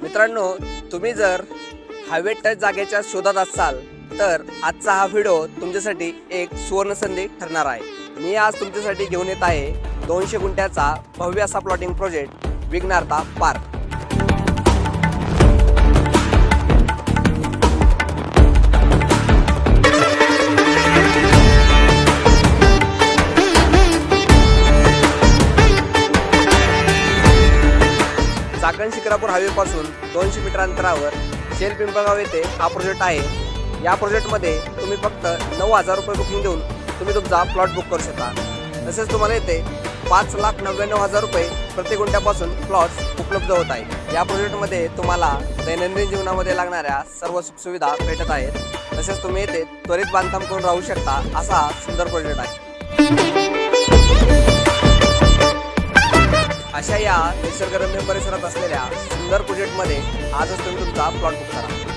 मित्रांनो, तुम्ही जर हायवे टच जागेच्या शोधात असाल तर आजचा हा व्हिडिओ तुमच्यासाठी एक सुवर्ण संधी ठरणार आहे। मी आज तुमच्यासाठी घेऊन येत आहे 200 गुंठ्याचा भव्य असा plotting project Vighnartha park. Chakan Shikrapur highway पासून 200 मीटर अंतरावर शेल पिंपळगाव येथे हा प्रोजेक्ट आहे। या प्रोजेक्टमध्ये तुम्ही फक्त 9,000 रुपये बुकिंग देऊन तुम्ही तुमचा प्लॉट बुक करू शकता। तसेच तुम्हाला येथे 5,99,000 रुपये प्रति गुंठ्यापासून प्लॉट्स उपलब्ध होत आहे। या प्रोजेक्टमध्ये तुम्हाला दैनंदिन जीवनामध्ये लागणाऱ्या सर्व सुखसुविधा भेटत आहेत। तसेच तुम्ही येथे त्वरित बांधकाम करून राहू शकता असा हा सुंदर प्रोजेक्ट आहे। अशा या निसर्गरम्य परिसरात असलेल्या सुंदर प्रोजेक्टमध्ये आजच तुम्ही तुमचा प्लॉट बुक करा।